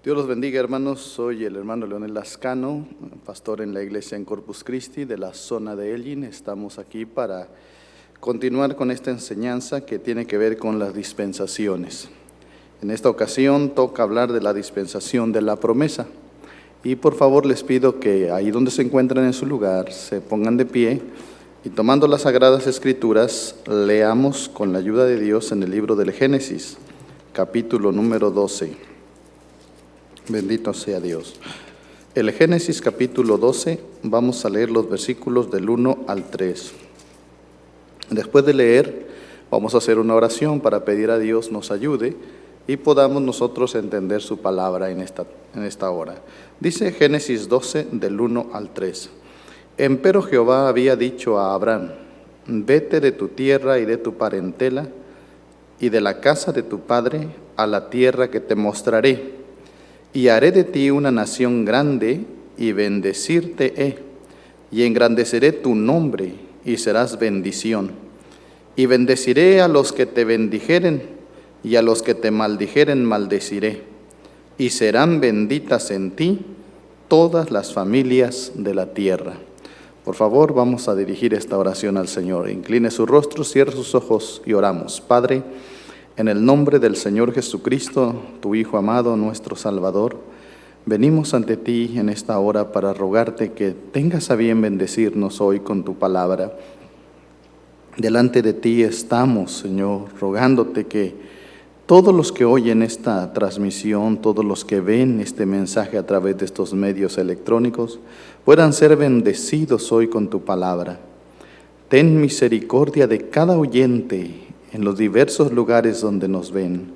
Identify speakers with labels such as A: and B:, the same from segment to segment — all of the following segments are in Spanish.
A: Dios los bendiga, hermanos. Soy el hermano Leonel Lascano, pastor en la iglesia en Corpus Christi de la zona de Elgin. Estamos aquí para continuar con esta enseñanza que tiene que ver con las dispensaciones. En esta ocasión toca hablar de la dispensación de la promesa. Y por favor les pido que ahí donde se encuentran en su lugar se pongan de pie y tomando las Sagradas Escrituras leamos con la ayuda de Dios en el libro del Génesis, capítulo número 12. Bendito sea Dios. El Génesis capítulo 12, vamos a leer los versículos del 1 al 3. Después de leer, vamos a hacer una oración para pedir a Dios nos ayude y podamos nosotros entender su palabra en esta hora. Dice Génesis 12, del 1 al 3. Empero Jehová había dicho a Abraham: vete de tu tierra y de tu parentela y de la casa de tu padre a la tierra que te mostraré. Y haré de ti una nación grande, y bendecirte he, y engrandeceré tu nombre, y serás bendición. Y bendeciré a los que te bendijeren, y a los que te maldijeren maldeciré. Y serán benditas en ti todas las familias de la tierra. Por favor, vamos a dirigir esta oración al Señor. Incline su rostro, cierre sus ojos y oramos. Padre, en el nombre del Señor Jesucristo, tu Hijo amado, nuestro Salvador, venimos ante ti en esta hora para rogarte que tengas a bien bendecirnos hoy con tu palabra. Delante de ti estamos, Señor, rogándote que todos los que oyen esta transmisión, todos los que ven este mensaje a través de estos medios electrónicos, puedan ser bendecidos hoy con tu palabra. Ten misericordia de cada oyente en los diversos lugares donde nos ven.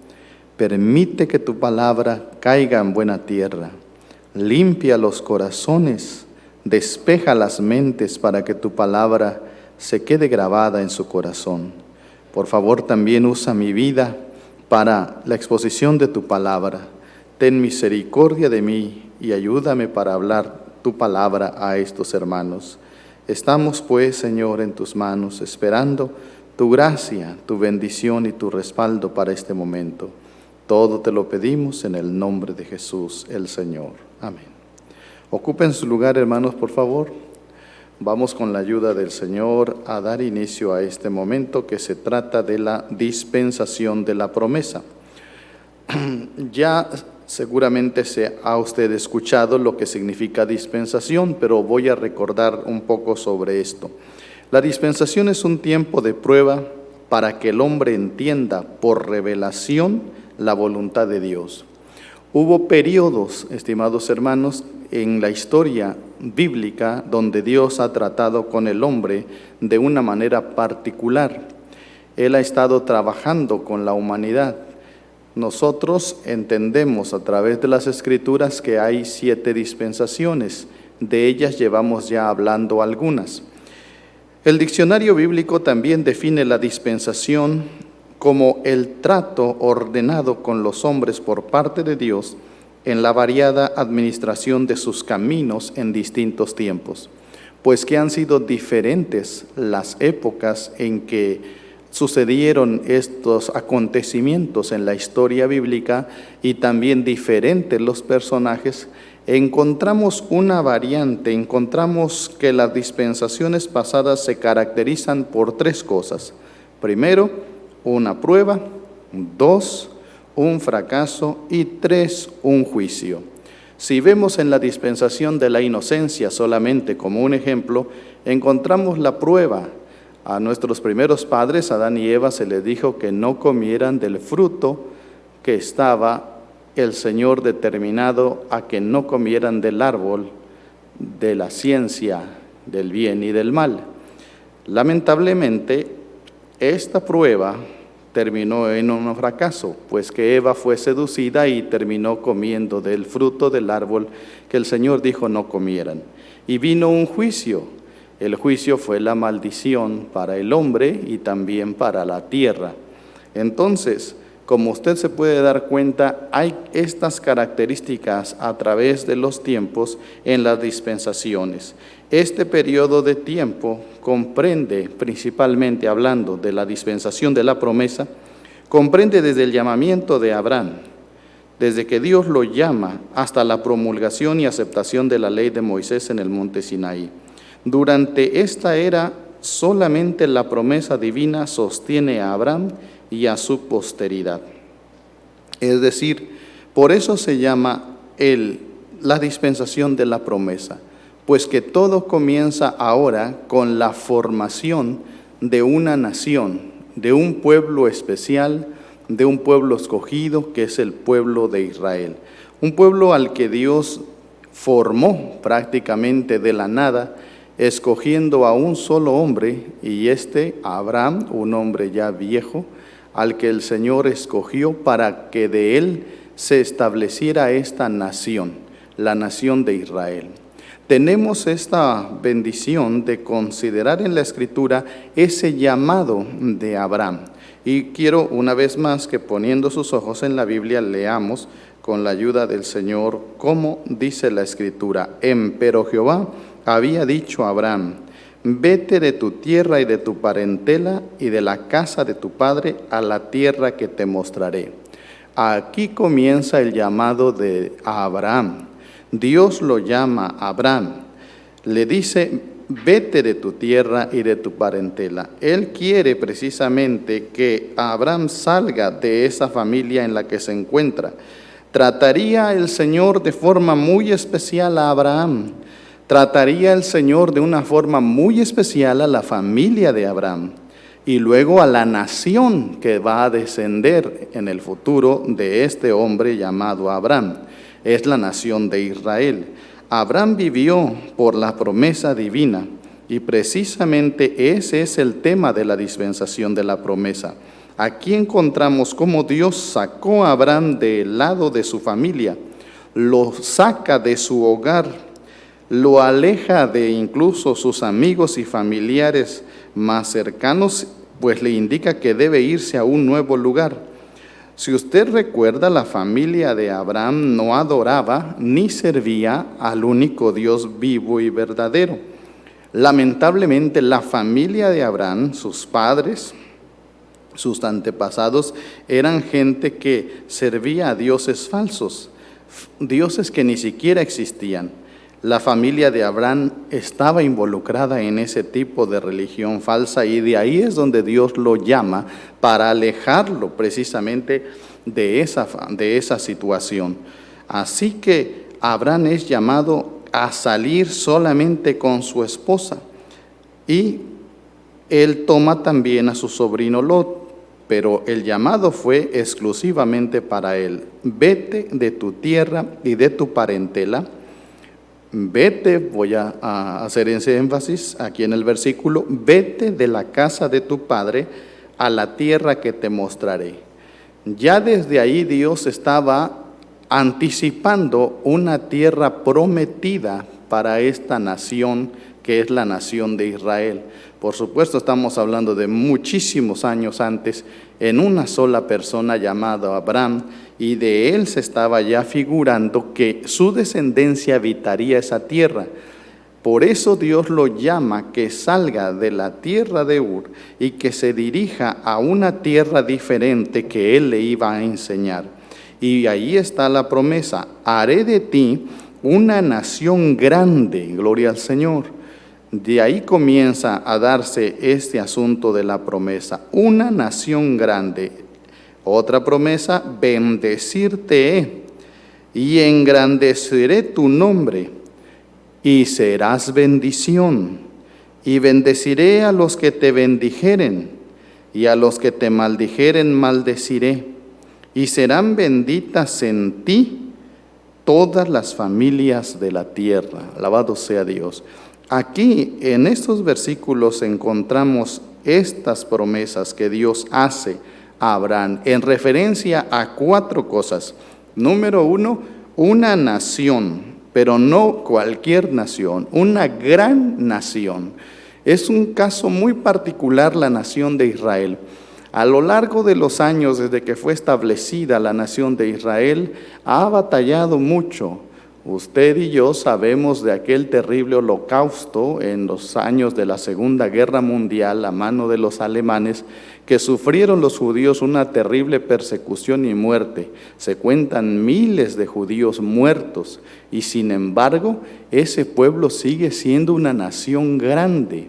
A: Permite que tu palabra caiga en buena tierra. Limpia los corazones, despeja las mentes para que tu palabra se quede grabada en su corazón. Por favor, también usa mi vida para la exposición de tu palabra. Ten misericordia de mí y ayúdame para hablar tu palabra a estos hermanos. Estamos pues, Señor, en tus manos, esperando tu gracia, tu bendición y tu respaldo para este momento. Todo te lo pedimos en el nombre de Jesús, el Señor. Amén. Ocupen su lugar, hermanos, por favor. Vamos con la ayuda del Señor a dar inicio a este momento que se trata de la dispensación de la promesa. Ya seguramente se ha usted escuchado lo que significa dispensación, pero voy a recordar un poco sobre esto. La dispensación es un tiempo de prueba para que el hombre entienda por revelación la voluntad de Dios. Hubo periodos, estimados hermanos, en la historia bíblica donde Dios ha tratado con el hombre de una manera particular. Él ha estado trabajando con la humanidad. Nosotros entendemos a través de las Escrituras que hay 7 dispensaciones. De ellas llevamos ya hablando algunas. El diccionario bíblico también define la dispensación como el trato ordenado con los hombres por parte de Dios en la variada administración de sus caminos en distintos tiempos, pues que han sido diferentes las épocas en que sucedieron estos acontecimientos en la historia bíblica y también diferentes los personajes. Encontramos una variante, encontramos que las dispensaciones pasadas se caracterizan por 3 cosas. Primero, una prueba. 2, un fracaso. Y 3, un juicio. Si vemos en la dispensación de la inocencia solamente como un ejemplo, encontramos la prueba. A nuestros primeros padres, Adán y Eva, se les dijo que no comieran del fruto que estaba el Señor determinado a que no comieran del árbol de la ciencia del bien y del mal. Lamentablemente, esta prueba terminó en un fracaso, pues que Eva fue seducida y terminó comiendo del fruto del árbol que el Señor dijo no comieran. Y vino un juicio. El juicio fue la maldición para el hombre y también para la tierra. Entonces, como usted se puede dar cuenta, hay estas características a través de los tiempos en las dispensaciones. Este periodo de tiempo comprende, principalmente hablando de la dispensación de la promesa, comprende desde el llamamiento de Abraham, desde que Dios lo llama hasta la promulgación y aceptación de la ley de Moisés en el monte Sinaí. Durante esta era, solamente la promesa divina sostiene a Abraham y a su posteridad. Es decir, por eso se llama la dispensación de la promesa, pues que todo comienza ahora con la formación de una nación, de un pueblo especial, de un pueblo escogido, que es el pueblo de Israel. Un pueblo al que Dios formó prácticamente de la nada, escogiendo a un solo hombre, y Abraham, un hombre ya viejo, al que el Señor escogió para que de él se estableciera esta nación, la nación de Israel. Tenemos esta bendición de considerar en la Escritura ese llamado de Abraham. Y quiero una vez más que poniendo sus ojos en la Biblia leamos con la ayuda del Señor cómo dice la Escritura. Empero Jehová había dicho a Abraham: vete de tu tierra y de tu parentela y de la casa de tu padre a la tierra que te mostraré. Aquí comienza el llamado de Abraham. Dios lo llama a Abraham, le dice: vete de tu tierra y de tu parentela. Él quiere precisamente que Abraham salga de esa familia en la que se encuentra. Trataría el Señor de forma muy especial a Abraham. Trataría el Señor de una forma muy especial a la familia de Abraham y luego a la nación que va a descender en el futuro de este hombre llamado Abraham. Es la nación de Israel. Abraham vivió por la promesa divina y precisamente ese es el tema de la dispensación de la promesa. Aquí encontramos cómo Dios sacó a Abraham del lado de su familia, lo saca de su hogar, lo aleja de incluso sus amigos y familiares más cercanos, pues le indica que debe irse a un nuevo lugar. Si usted recuerda, la familia de Abraham no adoraba ni servía al único Dios vivo y verdadero. Lamentablemente, la familia de Abraham, sus padres, sus antepasados, eran gente que servía a dioses falsos, dioses que ni siquiera existían. La familia de Abraham estaba involucrada en ese tipo de religión falsa y de ahí es donde Dios lo llama para alejarlo precisamente de esa situación. Así que Abraham es llamado a salir solamente con su esposa y él toma también a su sobrino Lot, pero el llamado fue exclusivamente para él. Vete de tu tierra y de tu parentela. Vete, voy a hacer ese énfasis aquí en el versículo, vete de la casa de tu padre a la tierra que te mostraré. Ya desde ahí Dios estaba anticipando una tierra prometida para esta nación que es la nación de Israel. Por supuesto, estamos hablando de muchísimos años antes, en una sola persona llamada Abraham, y de él se estaba ya figurando que su descendencia habitaría esa tierra. Por eso Dios lo llama que salga de la tierra de Ur y que se dirija a una tierra diferente que él le iba a enseñar. Y ahí está la promesa: haré de ti una nación grande, gloria al Señor. De ahí comienza a darse este asunto de la promesa, una nación grande. Otra promesa: bendecirte he y engrandeceré tu nombre y serás bendición. Y bendeciré a los que te bendijeren y a los que te maldijeren maldeciré. Y serán benditas en ti todas las familias de la tierra. Alabado sea Dios. Aquí en estos versículos encontramos estas promesas que Dios hace a Abraham en referencia a 4 cosas. Número 1, una nación, pero no cualquier nación, una gran nación. Es un caso muy particular la nación de Israel. A lo largo de los años, desde que fue establecida la nación de Israel, ha batallado mucho Usted y yo sabemos de aquel terrible holocausto en los años de la Segunda Guerra Mundial a mano de los alemanes, que sufrieron los judíos una terrible persecución y muerte. Se cuentan miles de judíos muertos y sin embargo ese pueblo sigue siendo una nación grande.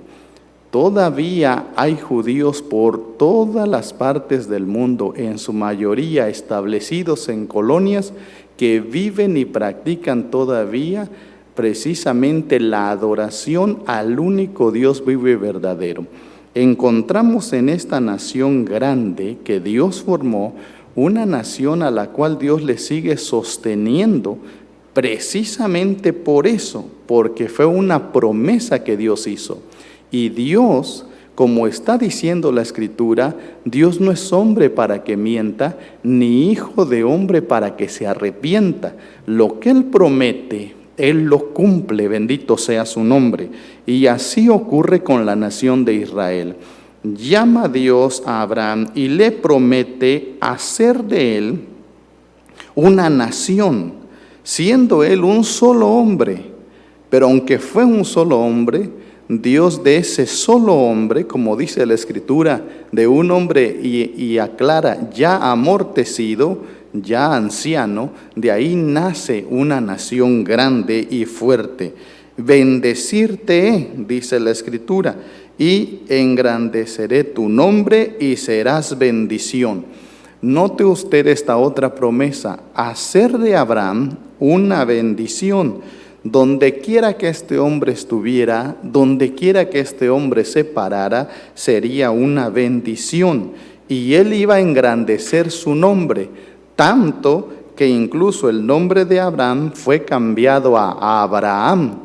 A: Todavía hay judíos por todas las partes del mundo, en su mayoría establecidos en colonias, que viven y practican todavía precisamente la adoración al único Dios vivo y verdadero. Encontramos en esta nación grande que Dios formó, una nación a la cual Dios le sigue sosteniendo precisamente por eso, porque fue una promesa que Dios hizo. Y Dios, como está diciendo la Escritura, Dios no es hombre para que mienta, ni hijo de hombre para que se arrepienta. Lo que Él promete, Él lo cumple, bendito sea su nombre. Y así ocurre con la nación de Israel. Llama a Dios a Abraham y le promete hacer de él una nación, siendo él un solo hombre. Pero aunque fue un solo hombre, Dios de ese solo hombre, como dice la Escritura, de un hombre y aclara, ya amortecido, ya anciano, de ahí nace una nación grande y fuerte. Bendecirte, dice la Escritura, y engrandeceré tu nombre y serás bendición. Note usted esta otra promesa, hacer de Abraham una bendición. Donde quiera que este hombre estuviera, donde quiera que este hombre se parara, sería una bendición. Y él iba a engrandecer su nombre, tanto que incluso el nombre de Abraham fue cambiado a Abraham,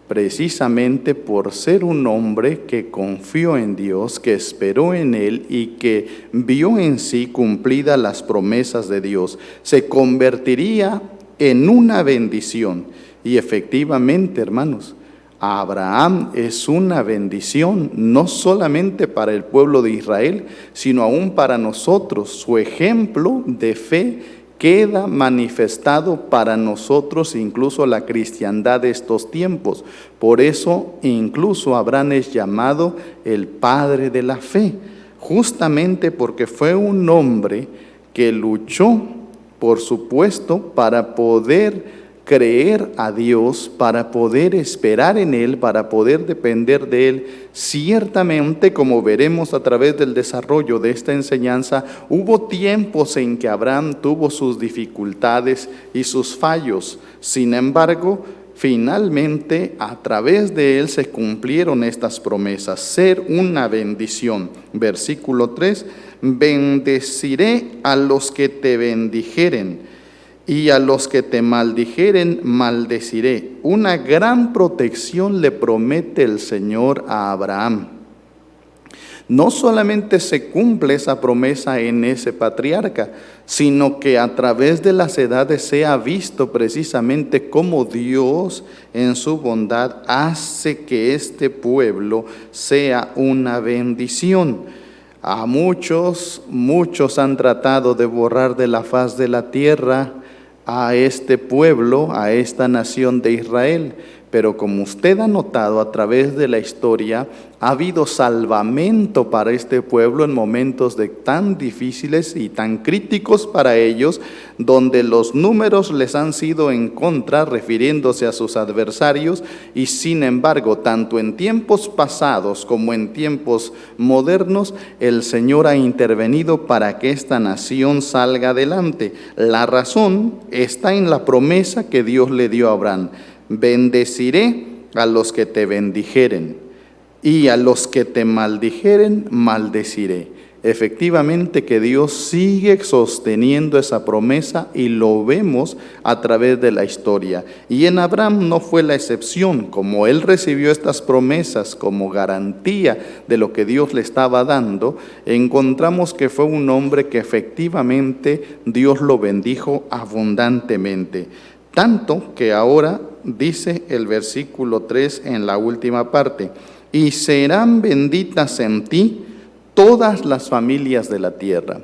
A: precisamente por ser un hombre que confió en Dios, que esperó en Él y que vio en sí cumplidas las promesas de Dios. Se convertiría en una bendición. Y efectivamente, hermanos, Abraham es una bendición, no solamente para el pueblo de Israel, sino aún para nosotros. Su ejemplo de fe queda manifestado para nosotros, incluso la cristiandad de estos tiempos. Por eso, incluso Abraham es llamado el padre de la fe, justamente porque fue un hombre que luchó, por supuesto, para poder creer a Dios, para poder esperar en Él, para poder depender de Él. Ciertamente, como veremos a través del desarrollo de esta enseñanza, hubo tiempos en que Abraham tuvo sus dificultades y sus fallos. Sin embargo, finalmente, a través de él se cumplieron estas promesas, ser una bendición. Versículo 3, bendeciré a los que te bendijeren, y a los que te maldijeren, maldeciré. Una gran protección le promete el Señor a Abraham. No solamente se cumple esa promesa en ese patriarca, sino que a través de las edades se ha visto precisamente cómo Dios en su bondad hace que este pueblo sea una bendición. A muchos han tratado de borrar de la faz de la tierra a este pueblo, a esta nación de Israel. Pero como usted ha notado a través de la historia, ha habido salvamento para este pueblo en momentos tan difíciles y tan críticos para ellos, donde los números les han sido en contra, refiriéndose a sus adversarios, y sin embargo, tanto en tiempos pasados como en tiempos modernos, el Señor ha intervenido para que esta nación salga adelante. La razón está en la promesa que Dios le dio a Abraham. Bendeciré a los que te bendijeren, y a los que te maldijeren, maldeciré. Efectivamente que Dios sigue sosteniendo esa promesa y lo vemos a través de la historia. Y en Abraham no fue la excepción. Como él recibió estas promesas como garantía de lo que Dios le estaba dando, encontramos que fue un hombre que efectivamente Dios lo bendijo abundantemente. Tanto que ahora dice el versículo 3 en la última parte, y serán benditas en ti todas las familias de la tierra.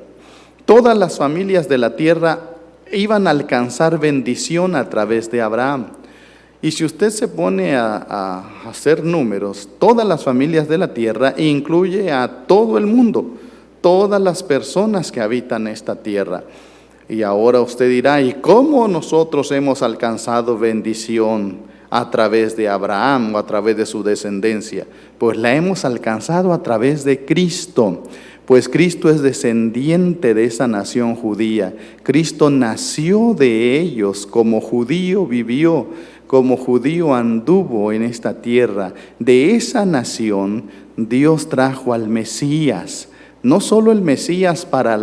A: Todas las familias de la tierra iban a alcanzar bendición a través de Abraham. Y si usted se pone a hacer números, todas las familias de la tierra incluye a todo el mundo, todas las personas que habitan esta tierra. Y ahora usted dirá, ¿y cómo nosotros hemos alcanzado bendición a través de Abraham o a través de su descendencia? Pues la hemos alcanzado a través de Cristo. Pues Cristo es descendiente de esa nación judía. Cristo nació de ellos, como judío vivió, como judío anduvo en esta tierra. De esa nación Dios trajo al Mesías. No solo el Mesías para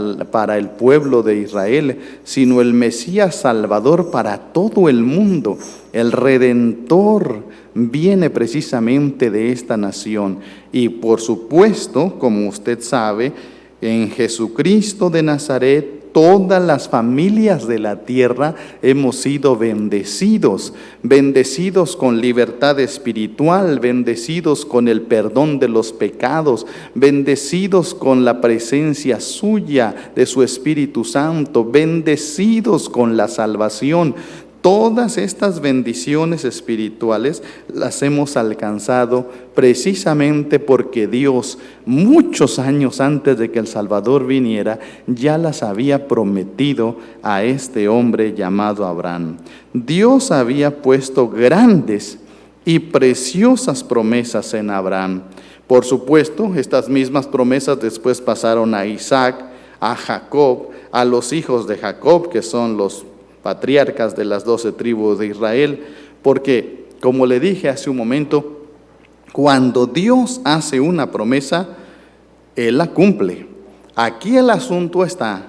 A: el pueblo de Israel, sino el Mesías Salvador para todo el mundo. El Redentor viene precisamente de esta nación. Y por supuesto, como usted sabe, en Jesucristo de Nazaret, todas las familias de la tierra hemos sido bendecidos, bendecidos con libertad espiritual, bendecidos con el perdón de los pecados, bendecidos con la presencia suya de su Espíritu Santo, bendecidos con la salvación. Todas estas bendiciones espirituales las hemos alcanzado precisamente porque Dios, muchos años antes de que el Salvador viniera, ya las había prometido a este hombre llamado Abraham. Dios había puesto grandes y preciosas promesas en Abraham. Por supuesto, estas mismas promesas después pasaron a Isaac, a Jacob, a los hijos de Jacob, que son los patriarcas de las 12 tribus de Israel, porque, como le dije hace un momento, cuando Dios hace una promesa, Él la cumple. Aquí el asunto está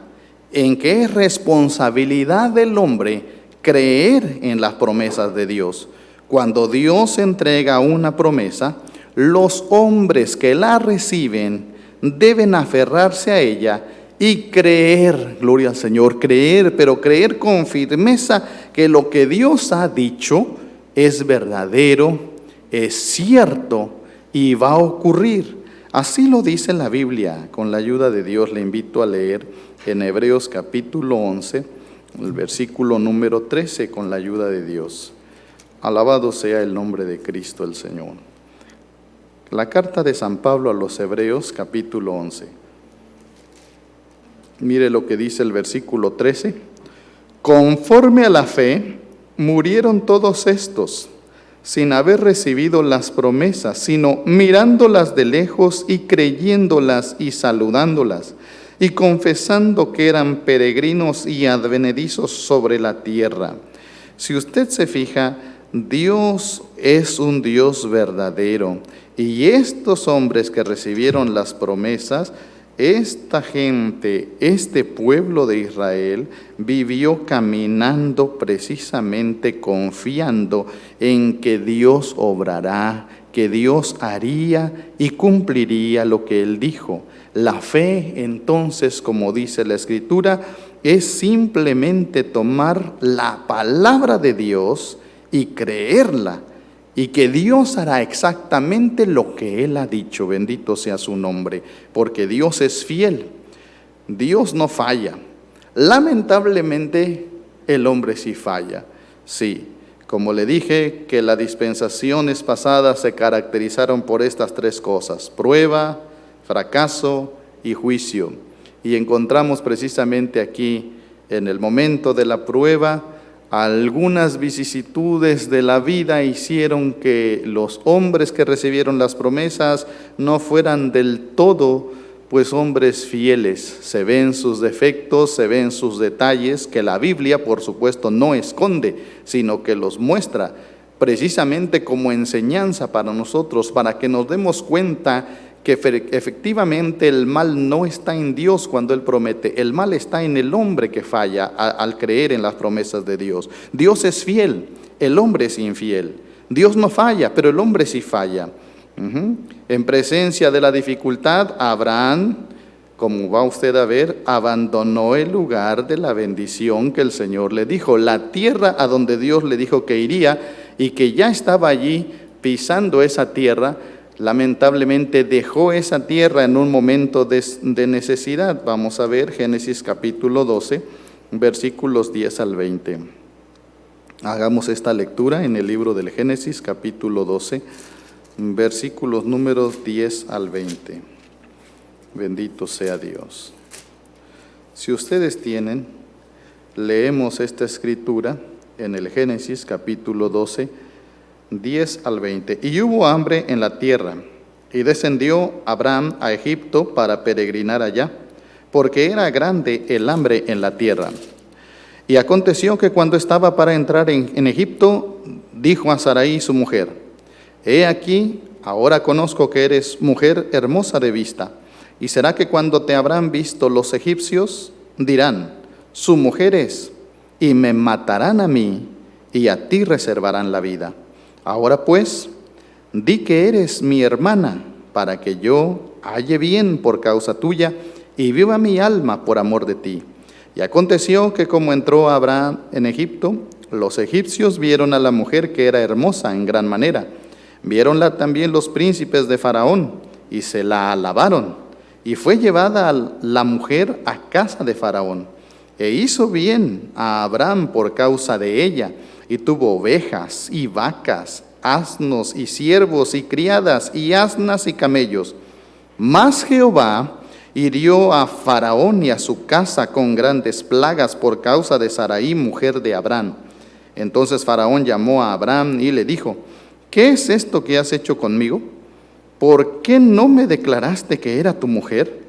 A: en que es responsabilidad del hombre creer en las promesas de Dios. Cuando Dios entrega una promesa, los hombres que la reciben deben aferrarse a ella y creer, gloria al Señor, creer, pero creer con firmeza que lo que Dios ha dicho es verdadero, es cierto y va a ocurrir. Así lo dice la Biblia. Con la ayuda de Dios le invito a leer en Hebreos capítulo 11, el versículo número 13, con la ayuda de Dios. Alabado sea el nombre de Cristo el Señor. La carta de San Pablo a los Hebreos capítulo 11. Mire lo que dice el versículo 13. Conforme a la fe, murieron todos estos, sin haber recibido las promesas, sino mirándolas de lejos y creyéndolas y saludándolas, y confesando que eran peregrinos y advenedizos sobre la tierra. Si usted se fija, Dios es un Dios verdadero, y estos hombres que recibieron las promesas, esta gente, este pueblo de Israel, vivió caminando precisamente confiando en que Dios obrará, que Dios haría y cumpliría lo que Él dijo. La fe, entonces, como dice la Escritura, es simplemente tomar la palabra de Dios y creerla, y que Dios hará exactamente lo que Él ha dicho. Bendito sea su nombre, porque Dios es fiel. Dios no falla. Lamentablemente, el hombre sí falla. Sí, como le dije, que las dispensaciones pasadas se caracterizaron por estas tres cosas: prueba, fracaso y juicio. Y encontramos precisamente aquí, en el momento de la prueba, algunas vicisitudes de la vida hicieron que los hombres que recibieron las promesas no fueran del todo, pues, hombres fieles. Se ven sus defectos, se ven sus detalles, que la Biblia, por supuesto, no esconde, sino que los muestra precisamente como enseñanza para nosotros, para que nos demos cuenta que efectivamente el mal no está en Dios cuando Él promete. El mal está en el hombre que falla al creer en las promesas de Dios. Dios es fiel, el hombre es infiel. Dios no falla, pero el hombre sí falla. En presencia de la dificultad, Abraham, como va usted a ver, abandonó el lugar de la bendición que el Señor le dijo, la tierra a donde Dios le dijo que iría y que ya estaba allí pisando esa tierra. Lamentablemente dejó esa tierra en un momento de necesidad. Vamos a ver Génesis capítulo 12, versículos 10 al 20. Hagamos esta lectura en el libro del Génesis, capítulo 12, versículos números 10 al 20. Bendito sea Dios. Si ustedes tienen, leemos esta escritura en el Génesis, capítulo 12, 10 al 20. Y hubo hambre en la tierra, y descendió Abraham a Egipto para peregrinar allá, porque era grande el hambre en la tierra. Y aconteció que cuando estaba para entrar en Egipto, dijo a Sarai su mujer: He aquí, ahora conozco que eres mujer hermosa de vista, y será que cuando te habrán visto los egipcios, dirán: su mujer es, y me matarán a mí, y a ti reservarán la vida. Ahora pues, di que eres mi hermana, para que yo halle bien por causa tuya, y viva mi alma por amor de ti. Y aconteció que como entró Abraham en Egipto, los egipcios vieron a la mujer que era hermosa en gran manera. Viéronla también los príncipes de Faraón, y se la alabaron. Y fue llevada la mujer a casa de Faraón. E hizo bien a Abraham por causa de ella, y tuvo ovejas y vacas, asnos y siervos y criadas y asnas y camellos. Mas Jehová hirió a Faraón y a su casa con grandes plagas por causa de Sarai, mujer de Abraham. Entonces Faraón llamó a Abraham y le dijo: ¿qué es esto que has hecho conmigo? ¿Por qué no me declaraste que era tu mujer?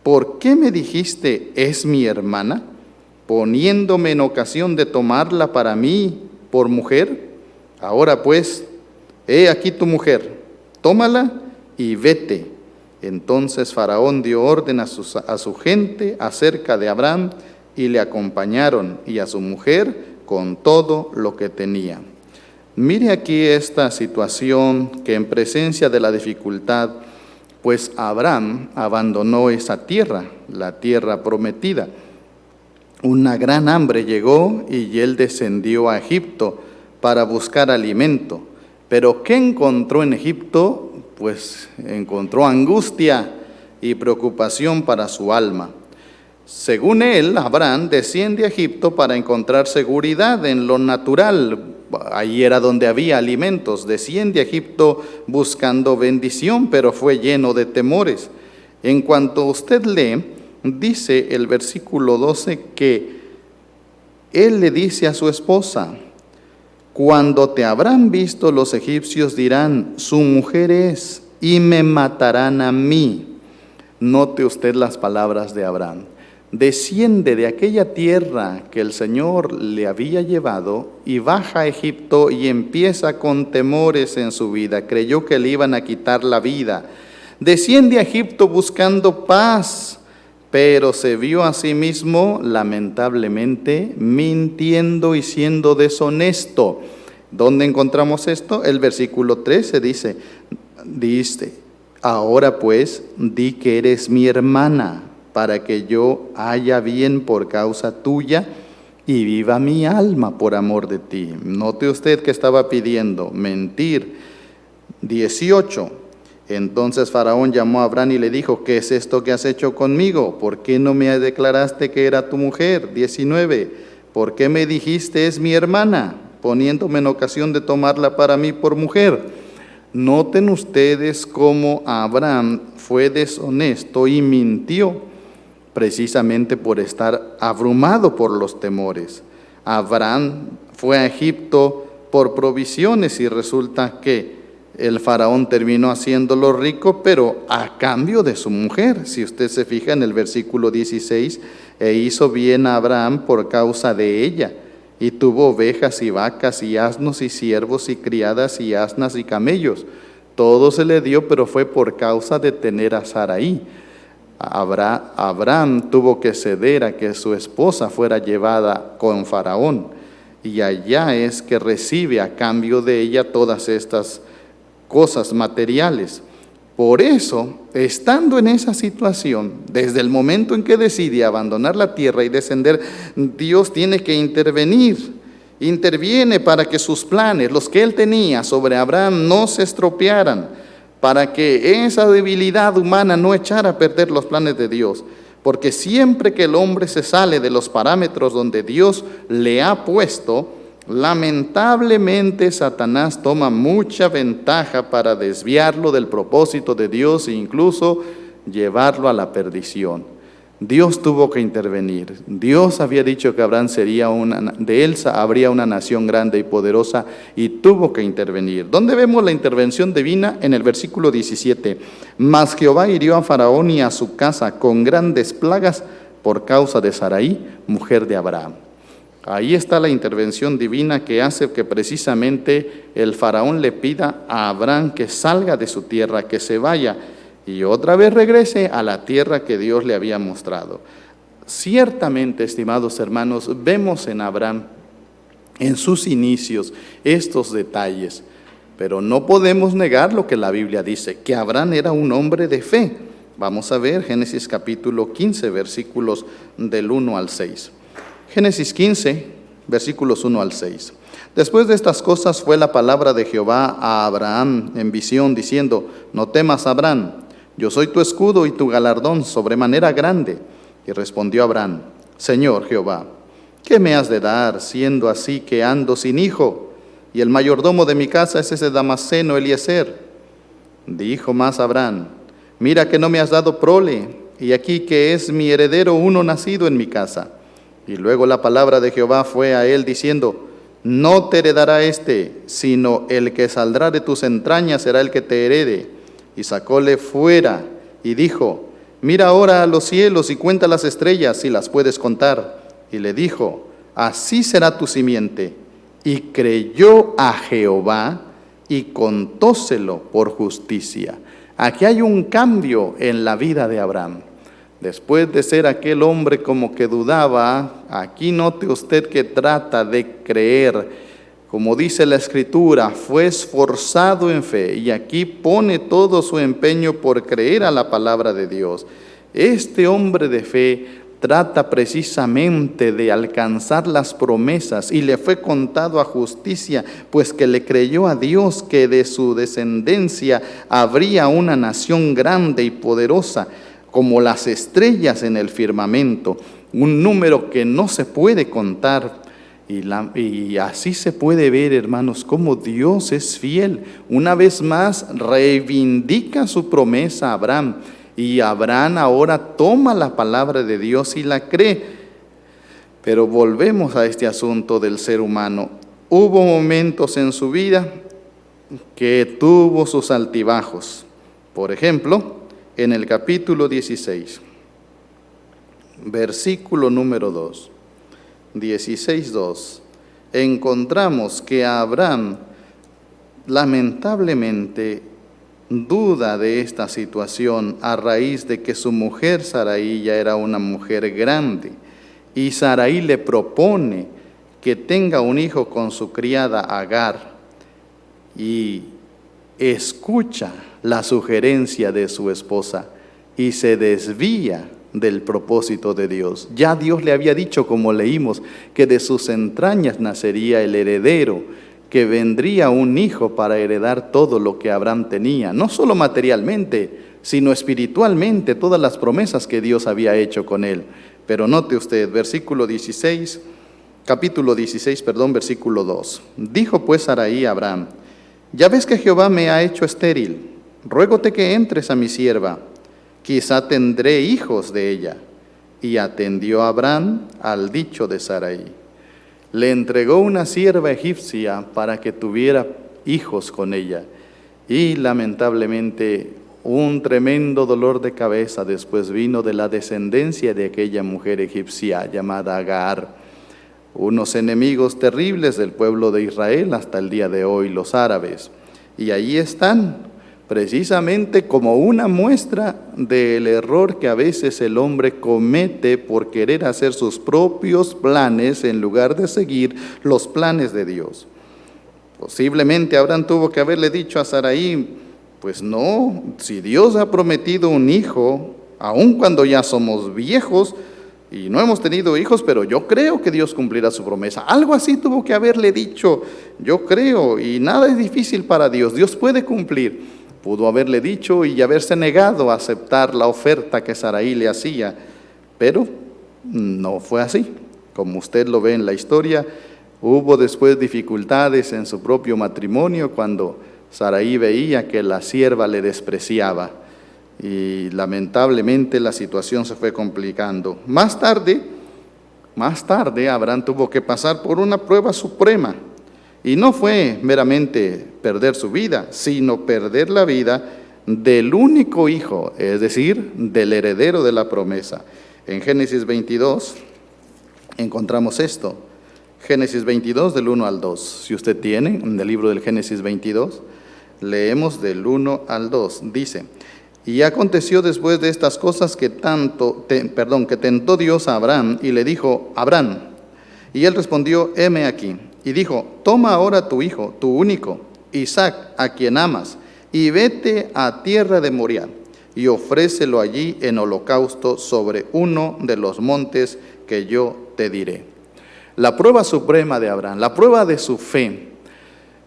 A: ¿Por qué me dijiste, es mi hermana, poniéndome en ocasión de tomarla para mí por mujer? Ahora pues, he aquí tu mujer, tómala y vete. Entonces Faraón dio orden a su gente acerca de Abraham, y le acompañaron, y a su mujer con todo lo que tenía. Mire aquí esta situación que en presencia de la dificultad, pues Abraham abandonó esa tierra, la tierra prometida. Una gran hambre llegó y él descendió a Egipto para buscar alimento. Pero ¿qué encontró en Egipto? Pues encontró angustia y preocupación para su alma. Según él, Abraham desciende a Egipto para encontrar seguridad en lo natural. Allí era donde había alimentos. Desciende a Egipto buscando bendición, pero fue lleno de temores. En cuanto usted lee, dice el versículo 12 que él le dice a su esposa: cuando te habrán visto los egipcios dirán, su mujer es, y me matarán a mí. Note usted las palabras de Abraham. Desciende de aquella tierra que el Señor le había llevado y baja a Egipto y empieza con temores en su vida. Creyó que le iban a quitar la vida. Desciende a Egipto buscando paz, pero se vio a sí mismo, lamentablemente, mintiendo y siendo deshonesto. ¿Dónde encontramos esto? El versículo 13 dice, ahora pues, di que eres mi hermana, para que yo haya bien por causa tuya y viva mi alma por amor de ti. Note usted que estaba pidiendo mentir. 18. Entonces Faraón llamó a Abraham y le dijo: ¿qué es esto que has hecho conmigo? ¿Por qué no me declaraste que era tu mujer? 19. ¿Por qué me dijiste es mi hermana, poniéndome en ocasión de tomarla para mí por mujer? Noten ustedes cómo Abraham fue deshonesto y mintió, precisamente por estar abrumado por los temores. Abraham fue a Egipto por provisiones y resulta que el faraón terminó haciéndolo rico, pero a cambio de su mujer. Si usted se fija en el versículo 16, e hizo bien a Abraham por causa de ella, y tuvo ovejas y vacas y asnos y siervos y criadas y asnas y camellos. Todo se le dio, pero fue por causa de tener a Sarai. Abraham tuvo que ceder a que su esposa fuera llevada con Faraón, y allá es que recibe a cambio de ella todas estas cosas materiales. Por eso, estando en esa situación, desde el momento en que decide abandonar la tierra y descender, Dios tiene que interviene para que sus planes, los que él tenía sobre Abraham, no se estropearan, para que esa debilidad humana no echara a perder los planes de Dios. porque siempre que el hombre se sale de los parámetros donde Dios le ha puesto, lamentablemente Satanás toma mucha ventaja para desviarlo del propósito de Dios e incluso llevarlo a la perdición. Dios tuvo que intervenir. Dios había dicho que Abraham sería de él habría una nación grande y poderosa, y tuvo que intervenir. ¿Dónde vemos la intervención divina? En el versículo 17. Mas Jehová hirió a Faraón y a su casa con grandes plagas por causa de Sarai, mujer de Abraham. Ahí está la intervención divina que hace que precisamente el faraón le pida a Abraham que salga de su tierra, que se vaya y otra vez regrese a la tierra que Dios le había mostrado. Ciertamente, estimados hermanos, vemos en Abraham, en sus inicios, estos detalles, pero no podemos negar lo que la Biblia dice, que Abraham era un hombre de fe. Vamos a ver Génesis capítulo 15, versículos del 1 al 6. Génesis 15, versículos 1 al 6. Después de estas cosas fue la palabra de Jehová a Abraham en visión, diciendo: No temas, Abraham, yo soy tu escudo y tu galardón sobremanera grande. Y respondió Abraham: Señor Jehová, ¿qué me has de dar, siendo así que ando sin hijo? Y el mayordomo de mi casa es ese Damaseno Eliezer. Dijo más Abraham: Mira que no me has dado prole, y aquí que es mi heredero uno nacido en mi casa. Y luego la palabra de Jehová fue a él diciendo: No te heredará sino el que saldrá de tus entrañas será el que te herede. Y sacóle fuera y dijo: Mira ahora a los cielos y cuenta las estrellas, si las puedes contar. Y le dijo: Así será tu simiente. Y creyó a Jehová y contóselo por justicia. Aquí hay un cambio en la vida de Abraham. Después de ser aquel hombre como que dudaba, aquí note usted que trata de creer. Como dice la Escritura, fue esforzado en fe, y aquí pone todo su empeño por creer a la palabra de Dios. Este hombre de fe trata precisamente de alcanzar las promesas, y le fue contado a justicia, pues que le creyó a Dios que de su descendencia habría una nación grande y poderosa, como las estrellas en el firmamento, un número que no se puede contar. Y así se puede ver, hermanos, cómo Dios es fiel. Una vez más reivindica su promesa a Abraham, y Abraham ahora toma la palabra de Dios y la cree. Pero volvemos a este asunto del ser humano. Hubo momentos en su vida que tuvo sus altibajos. Por ejemplo, en el capítulo 16, versículo número 2. 16:2, encontramos que Abraham lamentablemente duda de esta situación a raíz de que su mujer Sarai ya era una mujer grande, y Sarai le propone que tenga un hijo con su criada Agar, y escucha la sugerencia de su esposa y se desvía del propósito de Dios. Ya Dios le había dicho, como leímos, que de sus entrañas nacería el heredero, que vendría un hijo para heredar todo lo que Abraham tenía, no solo materialmente, sino espiritualmente, todas las promesas que Dios había hecho con él. Pero note usted, capítulo 16, versículo 2. Dijo pues Sarai a Abraham: Ya ves que Jehová me ha hecho estéril, ruégote que entres a mi sierva, quizá tendré hijos de ella. Y atendió Abraham al dicho de Sarai. Le entregó una sierva egipcia para que tuviera hijos con ella. Y lamentablemente un tremendo dolor de cabeza después vino de la descendencia de aquella mujer egipcia llamada Agar. Unos enemigos terribles del pueblo de Israel hasta el día de hoy, los árabes. Y allí están, precisamente como una muestra del error que a veces el hombre comete por querer hacer sus propios planes en lugar de seguir los planes de Dios. Posiblemente Abraham tuvo que haberle dicho a Sarai: pues no, si Dios ha prometido un hijo, aun cuando ya somos viejos y no hemos tenido hijos, pero yo creo que Dios cumplirá su promesa. Algo así tuvo que haberle dicho: yo creo, y nada es difícil para Dios, Dios puede cumplir. Pudo haberle dicho y haberse negado a aceptar la oferta que Sarai le hacía, Pero no fue así. Como usted lo ve en la historia, hubo después dificultades en su propio matrimonio cuando Sarai veía que la sierva le despreciaba. Y lamentablemente la situación se fue complicando. Más tarde, Abraham tuvo que pasar por una prueba suprema. Y no fue meramente perder su vida, sino perder la vida del único hijo, es decir, del heredero de la promesa. En Génesis 22 encontramos esto. Génesis 22 del 1 al 2. Si usted tiene, en el libro del Génesis 22, leemos del 1 al 2. Dice: y aconteció después de estas cosas que tentó Dios a Abraham y le dijo: Abraham. Y él respondió: heme aquí. Y dijo: toma ahora tu hijo, tu único, Isaac, a quien amas, y vete a tierra de Moriah, y ofrécelo allí en holocausto sobre uno de los montes que yo te diré. La prueba suprema de Abraham, la prueba de su fe.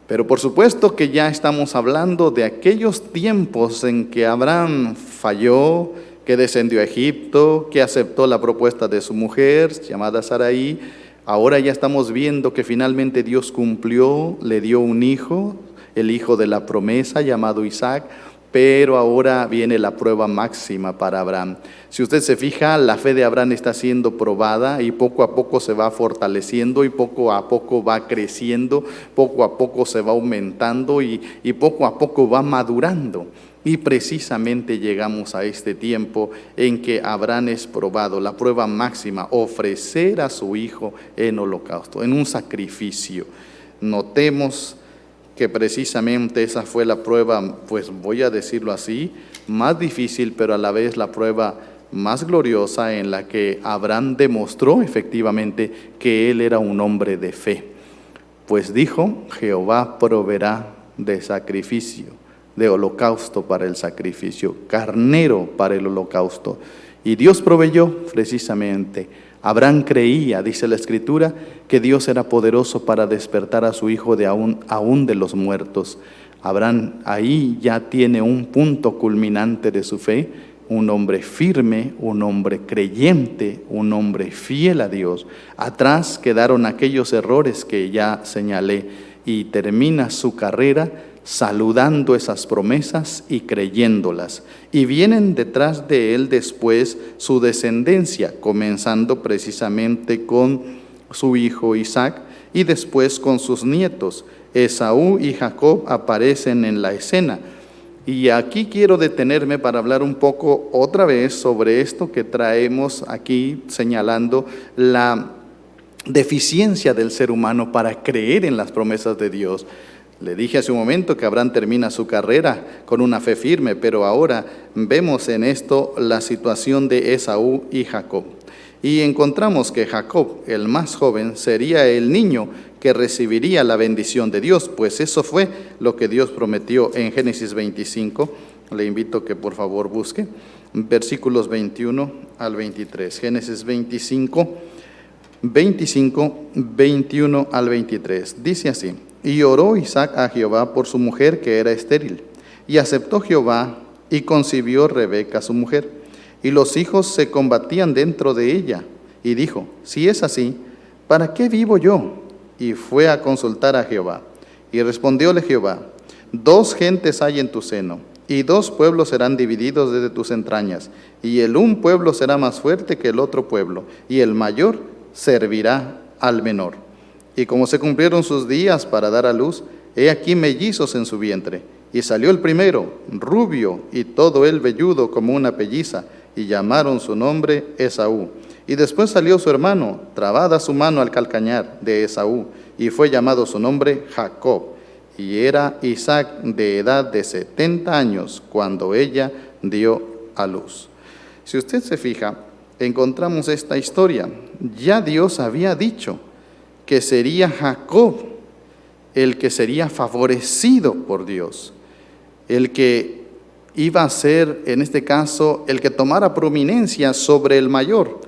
A: Pero por supuesto que ya estamos hablando de aquellos tiempos en que Abraham falló, que descendió a Egipto, que aceptó la propuesta de su mujer, llamada Sarai. Ahora ya estamos viendo que finalmente Dios cumplió, le dio un hijo, el hijo de la promesa llamado Isaac, pero ahora viene la prueba máxima para Abraham. Si usted se fija, la fe de Abraham está siendo probada y poco a poco se va fortaleciendo y poco a poco va creciendo, poco a poco se va aumentando y poco a poco va madurando. Y precisamente llegamos a este tiempo en que Abraham es probado, la prueba máxima, ofrecer a su hijo en holocausto, en un sacrificio. Notemos que precisamente esa fue la prueba, pues voy a decirlo así, más difícil, pero a la vez la prueba más gloriosa en la que Abraham demostró efectivamente que él era un hombre de fe. Pues dijo: Jehová proveerá de sacrificio, de holocausto para el sacrificio, carnero para el holocausto. Y Dios proveyó precisamente. Abraham creía, dice la Escritura, que Dios era poderoso para despertar a su hijo de aún de los muertos. Abraham ahí ya tiene un punto culminante de su fe, un hombre firme, un hombre creyente, un hombre fiel a Dios. Atrás quedaron aquellos errores que ya señalé y termina su carrera saludando esas promesas y creyéndolas. Y vienen detrás de él después su descendencia, comenzando precisamente con su hijo Isaac y después con sus nietos. Esaú y Jacob aparecen en la escena. Y aquí quiero detenerme para hablar un poco otra vez sobre esto que traemos aquí señalando la deficiencia del ser humano para creer en las promesas de Dios. Le dije hace un momento que Abraham termina su carrera con una fe firme, pero ahora vemos en esto la situación de Esaú y Jacob. Y encontramos que Jacob, el más joven, sería el niño que recibiría la bendición de Dios, pues eso fue lo que Dios prometió en Génesis 25. Le invito que por favor busque versículos 21 al 23. Génesis 25, 21 al 23. Dice así: y oró Isaac a Jehová por su mujer que era estéril, y aceptó Jehová y concibió Rebeca su mujer, y los hijos se combatían dentro de ella, y dijo: si es así, ¿para qué vivo yo? Y fue a consultar a Jehová, y respondióle Jehová: 2 gentes hay en tu seno, y 2 pueblos serán divididos desde tus entrañas, y el un pueblo será más fuerte que el otro pueblo, y el mayor servirá al menor. Y como se cumplieron sus días para dar a luz, he aquí mellizos en su vientre. Y salió el primero, rubio, y todo él velludo como una pelliza, y llamaron su nombre Esaú. Y después salió su hermano, trabada su mano al calcañar de Esaú, y fue llamado su nombre Jacob. Y era Isaac de edad de 70 años cuando ella dio a luz. Si usted se fija, encontramos esta historia. Ya Dios había dicho que sería Jacob el que sería favorecido por Dios, el que iba a ser, en este caso, el que tomara prominencia sobre el mayor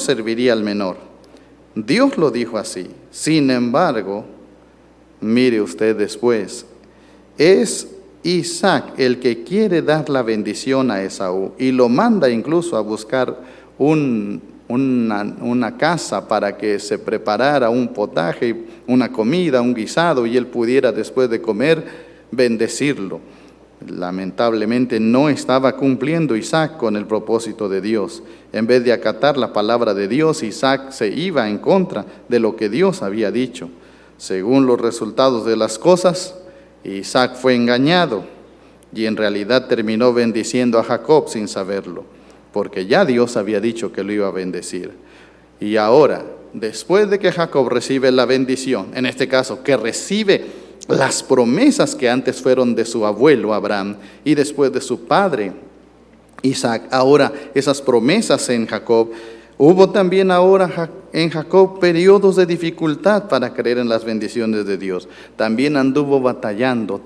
A: serviría al menor. Dios lo dijo así. Sin embargo, mire usted después, es Isaac el que quiere dar la bendición a Esaú y lo manda incluso a buscar una casa para que se preparara un potaje, una comida, un guisado, y él pudiera después de comer bendecirlo. Lamentablemente no estaba cumpliendo Isaac con el propósito de Dios. En vez de acatar la palabra de Dios, Isaac se iba en contra de lo que Dios había dicho. Según los resultados de las cosas, Isaac fue engañado y en realidad terminó bendiciendo a Jacob sin saberlo, porque ya Dios había dicho que lo iba a bendecir. Y ahora, después de que Jacob recibe la bendición, en este caso, que recibe las promesas que antes fueron de su abuelo Abraham y después de su padre Isaac, ahora esas promesas en Jacob, hubo también ahora en Jacob periodos de dificultad para creer en las bendiciones de Dios. También anduvo batallando,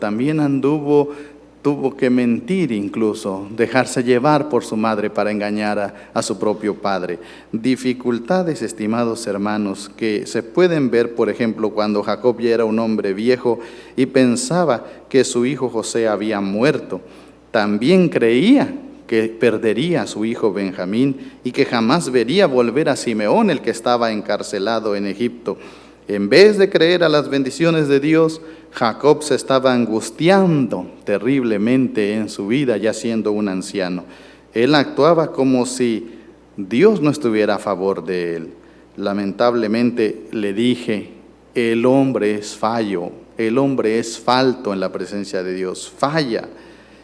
A: tuvo que mentir incluso, dejarse llevar por su madre para engañar a su propio padre. Dificultades, estimados hermanos, que se pueden ver, por ejemplo, cuando Jacob ya era un hombre viejo y pensaba que su hijo José había muerto. También creía que perdería a su hijo Benjamín y que jamás vería volver a Simeón, el que estaba encarcelado en Egipto. En vez de creer a las bendiciones de Dios, Jacob se estaba angustiando terriblemente en su vida, ya siendo un anciano. Él actuaba como si Dios no estuviera a favor de él. Lamentablemente le dije, el hombre es fallo, el hombre es falto en la presencia de Dios, falla.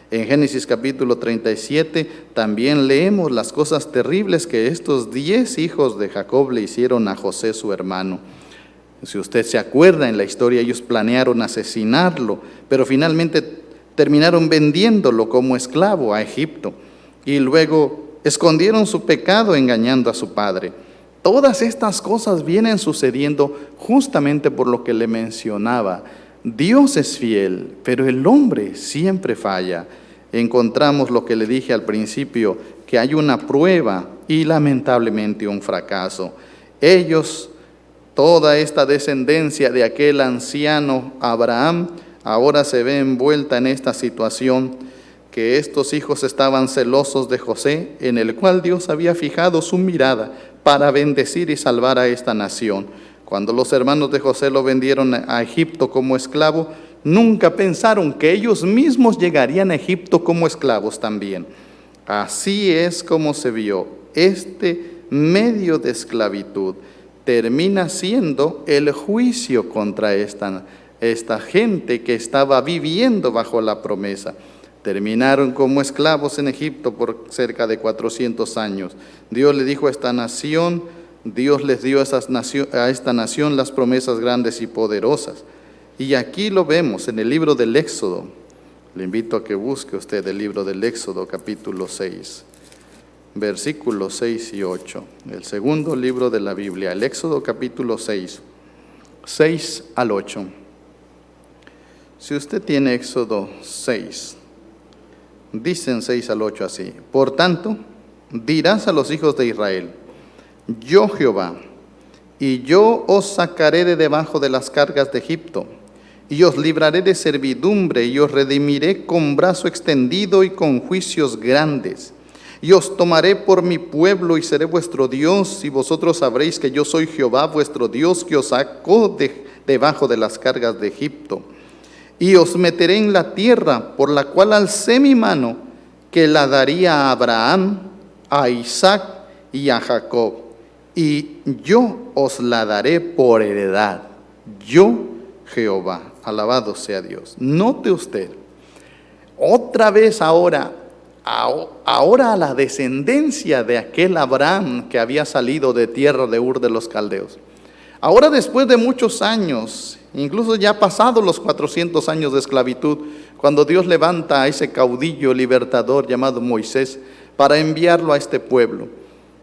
A: En Génesis capítulo 37 también leemos las cosas terribles que estos 10 hijos de Jacob le hicieron a José su hermano. Si usted se acuerda, en la historia ellos planearon asesinarlo, pero finalmente terminaron vendiéndolo como esclavo a Egipto y luego escondieron su pecado engañando a su padre. Todas estas cosas vienen sucediendo justamente por lo que le mencionaba. Dios es fiel, pero el hombre siempre falla. Encontramos lo que le dije al principio, que hay una prueba y lamentablemente un fracaso. Ellos, toda esta descendencia de aquel anciano Abraham, ahora se ve envuelta en esta situación, que estos hijos estaban celosos de José, en el cual Dios había fijado su mirada para bendecir y salvar a esta nación. Cuando los hermanos de José lo vendieron a Egipto como esclavo, nunca pensaron que ellos mismos llegarían a Egipto como esclavos también. Así es como se vio este medio de esclavitud. Termina siendo el juicio contra esta gente que estaba viviendo bajo la promesa. Terminaron como esclavos en Egipto por cerca de 400 años. Dios le dijo a esta nación, Dios les dio a esta nación las promesas grandes y poderosas. Y aquí lo vemos en el libro del Éxodo. Le invito a que busque usted el libro del Éxodo, capítulo 6. Versículos 6 y 8, el segundo libro de la Biblia, el Éxodo capítulo 6, 6 al 8. Si usted tiene Éxodo 6, dicen 6 al 8 así: por tanto, dirás a los hijos de Israel, yo Jehová, y yo os sacaré de debajo de las cargas de Egipto, y os libraré de servidumbre, y os redimiré con brazo extendido y con juicios grandes. Y os tomaré por mi pueblo y seré vuestro Dios, y vosotros sabréis que yo soy Jehová vuestro Dios, que os sacó debajo de las cargas de Egipto. Y os meteré en la tierra por la cual alcé mi mano, que la daría a Abraham, a Isaac y a Jacob. Y yo os la daré por heredad. Yo, Jehová, alabado sea Dios. Note usted, otra vez ahora a la descendencia de aquel Abraham que había salido de tierra de Ur de los Caldeos. Ahora, después de muchos años, incluso ya pasados los 400 años de esclavitud, cuando Dios levanta a ese caudillo libertador llamado Moisés para enviarlo a este pueblo,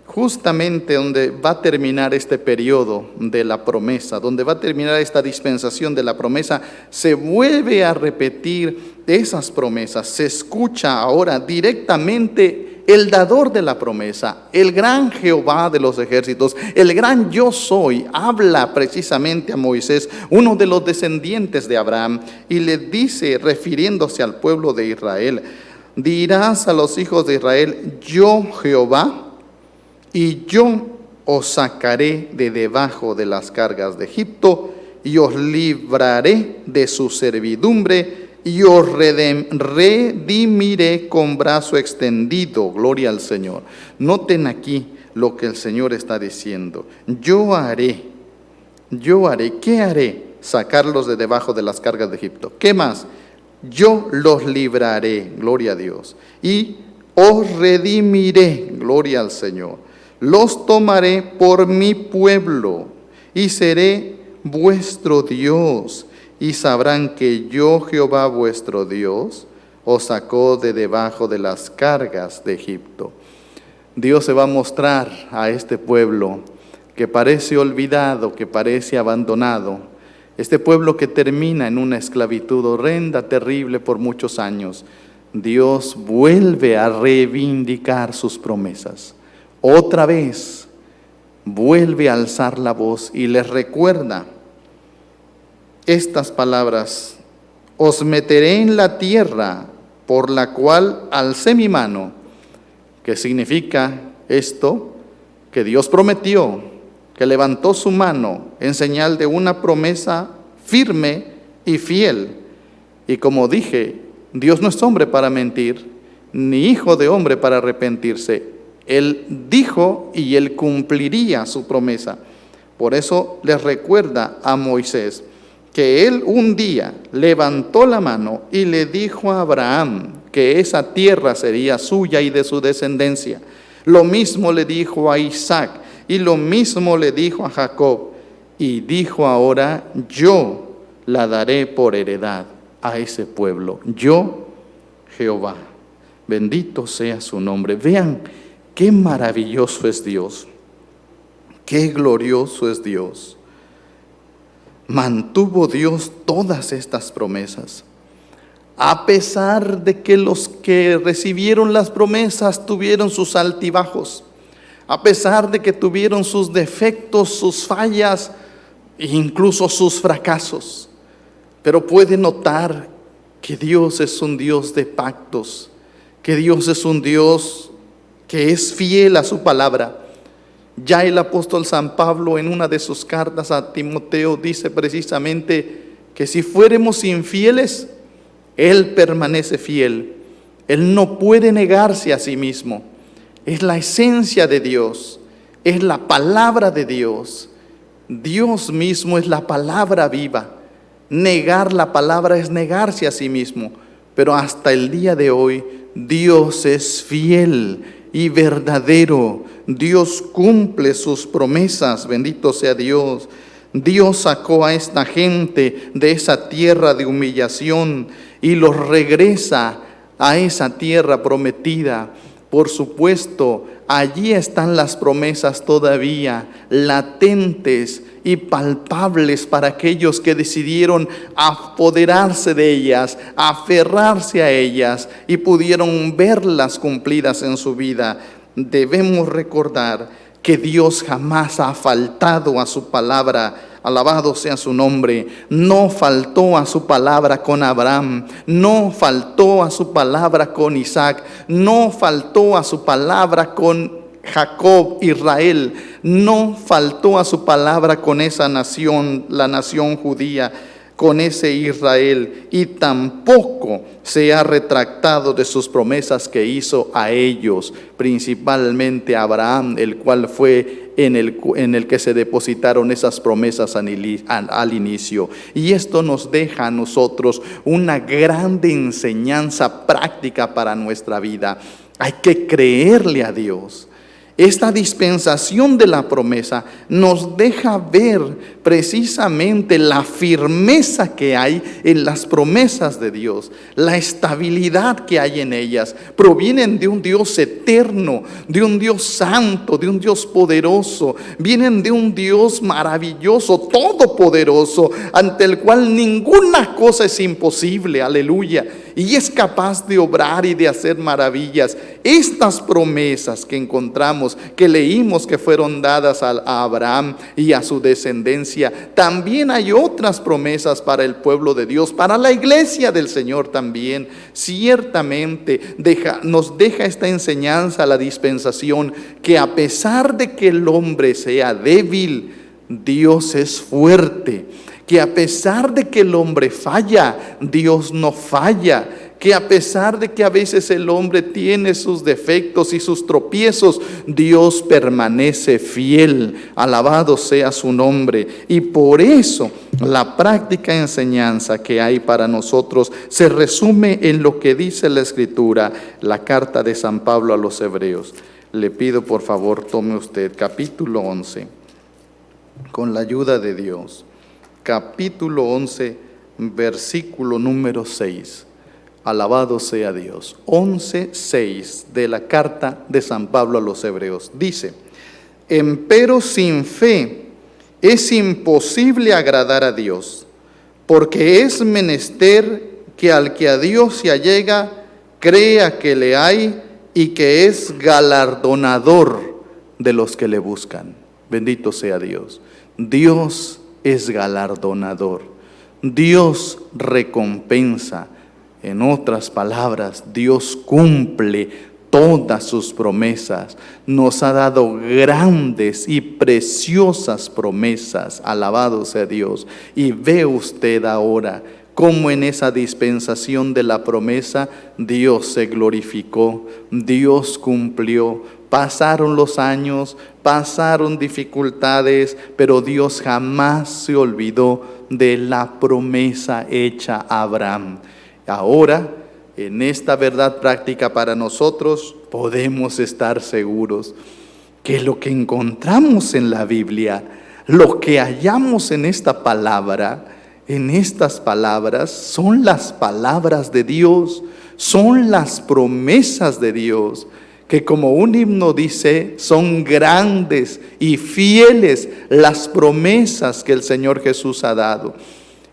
A: justamente donde va a terminar este periodo de la promesa, donde va a terminar esta dispensación de la promesa, se vuelve a repetir esas promesas. Se escucha ahora directamente el dador de la promesa, el gran Jehová de los ejércitos, el gran yo soy, habla precisamente a Moisés, uno de los descendientes de Abraham, y le dice, refiriéndose al pueblo de Israel, dirás a los hijos de Israel, yo Jehová, y yo os sacaré de debajo de las cargas de Egipto, y os libraré de su servidumbre, y os redimiré con brazo extendido. Gloria al Señor. Noten aquí lo que el Señor está diciendo. Yo haré, ¿qué haré? Sacarlos de debajo de las cargas de Egipto. ¿Qué más? Yo los libraré, gloria a Dios, y os redimiré, gloria al Señor. Los tomaré por mi pueblo y seré vuestro Dios, y sabrán que yo, Jehová vuestro Dios, os sacó de debajo de las cargas de Egipto. Dios se va a mostrar a este pueblo que parece olvidado, que parece abandonado. Este pueblo que termina en una esclavitud horrenda, terrible por muchos años. Dios vuelve a reivindicar sus promesas. Otra vez vuelve a alzar la voz y les recuerda estas palabras: os meteré en la tierra por la cual alcé mi mano. ¿Qué significa esto? Que Dios prometió, que levantó su mano en señal de una promesa firme y fiel. Y como dije, Dios no es hombre para mentir, ni hijo de hombre para arrepentirse. Él dijo y Él cumpliría su promesa. Por eso les recuerda a Moisés que Él un día levantó la mano y le dijo a Abraham que esa tierra sería suya y de su descendencia. Lo mismo le dijo a Isaac y lo mismo le dijo a Jacob. Y dijo ahora: yo la daré por heredad a ese pueblo. Yo, Jehová, bendito sea su nombre. Vean qué maravilloso es Dios, qué glorioso es Dios. Mantuvo Dios todas estas promesas, a pesar de que los que recibieron las promesas tuvieron sus altibajos, a pesar de que tuvieron sus defectos, sus fallas e incluso sus fracasos. Pero puede notar que Dios es un Dios de pactos, que Dios es un Dios que es fiel a su palabra. Ya el apóstol San Pablo en una de sus cartas a Timoteo dice precisamente que si fuéramos infieles, Él permanece fiel. Él no puede negarse a sí mismo. Es la esencia de Dios, es la palabra de Dios. Dios mismo es la palabra viva. Negar la palabra es negarse a sí mismo. Pero hasta el día de hoy, Dios es fiel y verdadero. Dios cumple sus promesas, bendito sea Dios. Dios sacó a esta gente de esa tierra de humillación y los regresa a esa tierra prometida. Por supuesto, allí están las promesas todavía latentes y palpables para aquellos que decidieron apoderarse de ellas, aferrarse a ellas y pudieron verlas cumplidas en su vida. Debemos recordar que Dios jamás ha faltado a su palabra. Alabado sea su nombre. No faltó a su palabra con Abraham, no faltó a su palabra con Isaac, no faltó a su palabra con Jacob, Israel, no faltó a su palabra con esa nación, la nación judía, con ese Israel, y tampoco se ha retractado de sus promesas que hizo a ellos, principalmente a Abraham, el cual fue en el que se depositaron esas promesas al inicio. Y esto nos deja a nosotros una grande enseñanza práctica para nuestra vida. Hay que creerle a Dios. Esta dispensación de la promesa nos deja ver precisamente la firmeza que hay en las promesas de Dios, la estabilidad que hay en ellas. Provienen de un Dios eterno, de un Dios santo, de un Dios poderoso. Vienen de un Dios maravilloso, todopoderoso, ante el cual ninguna cosa es imposible. Aleluya. y es capaz de obrar y de hacer maravillas. Estas promesas que encontramos, que leímos que fueron dadas a Abraham y a su descendencia, también hay otras promesas para el pueblo de Dios, para la iglesia del Señor también. Ciertamente nos deja esta enseñanza la dispensación, que a pesar de que el hombre sea débil, Dios es fuerte. Que a pesar de que el hombre falla, Dios no falla. Que a pesar de que a veces el hombre tiene sus defectos y sus tropiezos, Dios permanece fiel. Alabado sea su nombre. Y por eso la práctica enseñanza que hay para nosotros se resume en lo que dice la Escritura, la carta de San Pablo a los Hebreos. Le pido por favor, tome usted capítulo 11, con la ayuda de Dios. Capítulo 11, versículo número 6. Alabado sea Dios. 11:6 de la carta de San Pablo a los Hebreos. Dice: empero sin fe es imposible agradar a Dios, porque es menester que al que a Dios se allega, crea que le hay y que es galardonador de los que le buscan. Bendito sea Dios. Dios es galardonador. Dios recompensa. En otras palabras, Dios cumple todas sus promesas. Nos ha dado grandes y preciosas promesas. Alabado sea Dios. Y ve usted ahora cómo en esa dispensación de la promesa Dios se glorificó, Dios cumplió. Pasaron los años, pasaron dificultades, pero Dios jamás se olvidó de la promesa hecha a Abraham. Ahora, en esta verdad práctica para nosotros, podemos estar seguros que lo que encontramos en la Biblia, lo que hallamos en esta palabra, en estas palabras, son las palabras de Dios, son las promesas de Dios, que como un himno dice, son grandes y fieles las promesas que el Señor Jesús ha dado.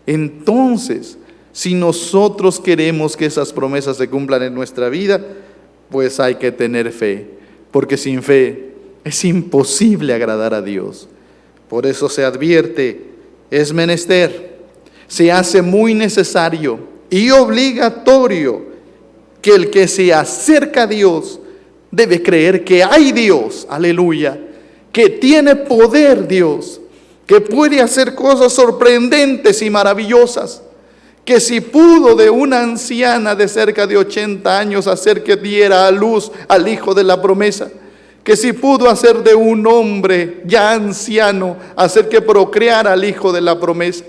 A: Entonces, si nosotros queremos que esas promesas se cumplan en nuestra vida, pues hay que tener fe, porque sin fe es imposible agradar a Dios. Por eso se advierte, es menester, se hace muy necesario y obligatorio que el que se acerca a Dios debe creer que hay Dios, aleluya, que tiene poder Dios, que puede hacer cosas sorprendentes y maravillosas, que si pudo de una anciana de cerca de 80 años hacer que diera a luz al hijo de la promesa, que si pudo hacer de un hombre ya anciano hacer que procreara al hijo de la promesa,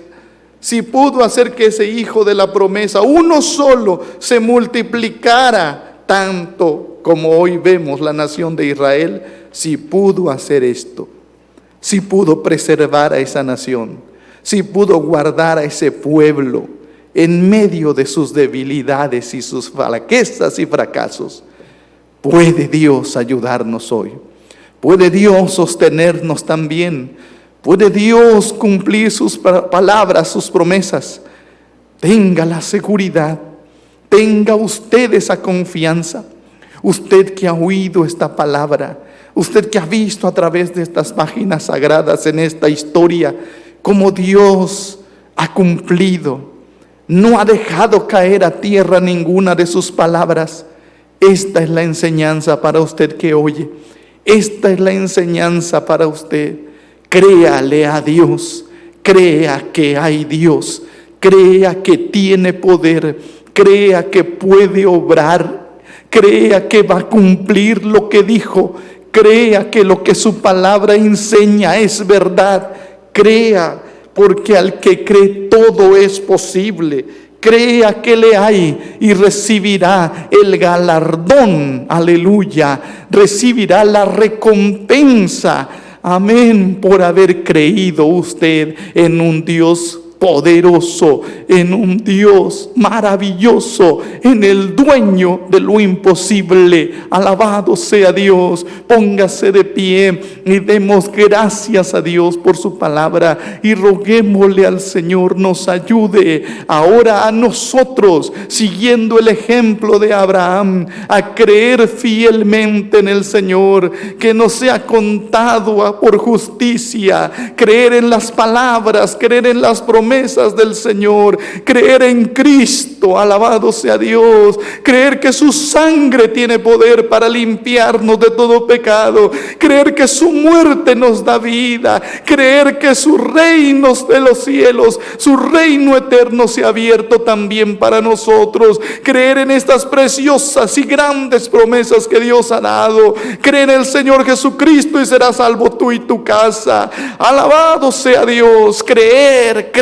A: si pudo hacer que ese hijo de la promesa, uno solo, se multiplicara tanto como hoy vemos la nación de Israel, si pudo hacer esto, si pudo preservar a esa nación, si pudo guardar a ese pueblo en medio de sus debilidades y sus flaquezas y fracasos, puede Dios ayudarnos hoy, puede Dios sostenernos también, puede Dios cumplir sus palabras, sus promesas. Tenga la seguridad, tenga usted esa confianza. Usted que ha oído esta palabra, usted que ha visto a través de estas páginas sagradas en esta historia, cómo Dios ha cumplido, no ha dejado caer a tierra ninguna de sus palabras. Esta es la enseñanza para usted que oye, esta es la enseñanza para usted. Créale a Dios, crea que hay Dios, crea que tiene poder, crea que puede obrar, crea que va a cumplir lo que dijo, crea que lo que su palabra enseña es verdad, crea, porque al que cree todo es posible. Crea que le hay y recibirá el galardón, aleluya, recibirá la recompensa, amén, por haber creído usted en un Dios
B: poderoso, en un Dios maravilloso, en el dueño de lo imposible. Alabado sea Dios. Póngase de pie y demos gracias a Dios por su palabra y roguémosle al Señor nos ayude ahora a nosotros, siguiendo el ejemplo de Abraham, a creer fielmente en el Señor, que nos sea contado por justicia, creer en las palabras, creer en las promesas del Señor, creer en Cristo, alabado sea Dios, creer que su sangre tiene poder para limpiarnos de todo pecado, creer que su muerte nos da vida, creer que su reino de los cielos, su reino eterno se ha abierto también para nosotros, creer en estas preciosas y grandes promesas que Dios ha dado, creer en el Señor Jesucristo y serás salvo tú y tu casa. Alabado sea Dios. Creer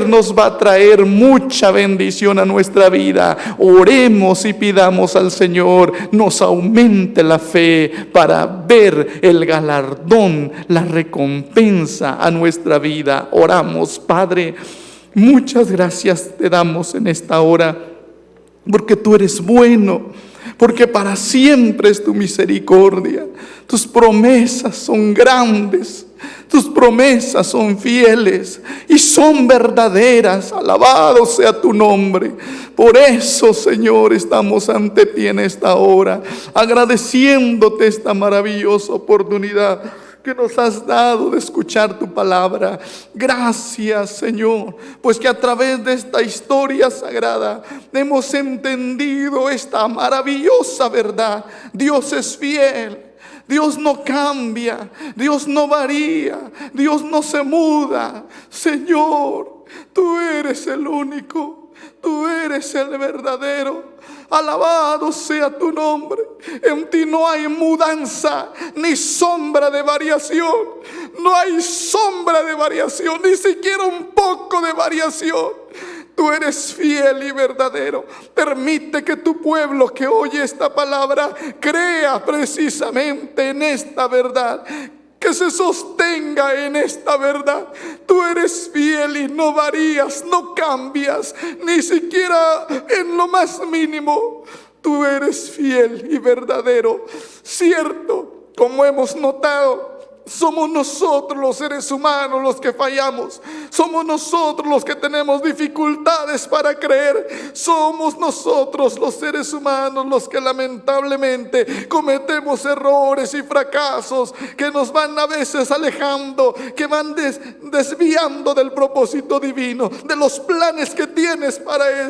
B: nos va a traer mucha bendición a nuestra vida. Oremos y pidamos al Señor nos aumente la fe para ver el galardón, la recompensa a nuestra vida. Oramos. Padre, muchas gracias te damos en esta hora, porque tú eres bueno, porque para siempre es tu misericordia. Tus promesas son grandes, tus promesas son fieles y son verdaderas. Alabado sea tu nombre. Por eso, Señor, estamos ante ti en esta hora, agradeciéndote esta maravillosa oportunidad que nos has dado de escuchar tu palabra. Gracias, Señor, pues que a través de esta historia sagrada hemos entendido esta maravillosa verdad. Dios es fiel, Dios no cambia, Dios no varía, Dios no se muda. Señor, tú eres el único, tú eres el verdadero. Alabado sea tu nombre. En ti no hay mudanza ni sombra de variación. No hay sombra de variación, ni siquiera un poco de variación. Tú eres fiel y verdadero. Permite que tu pueblo que oye esta palabra crea precisamente en esta verdad, que se sostenga en esta verdad. Tú eres fiel y no varías, no cambias, ni siquiera en lo más mínimo. Tú eres fiel y verdadero. Cierto, como hemos notado, somos nosotros los seres humanos los que fallamos. Somos nosotros los que tenemos dificultades para creer. Somos nosotros los seres humanos los que lamentablemente cometemos errores y fracasos que nos van a veces alejando, que van desviando del propósito divino, de los planes que tienes para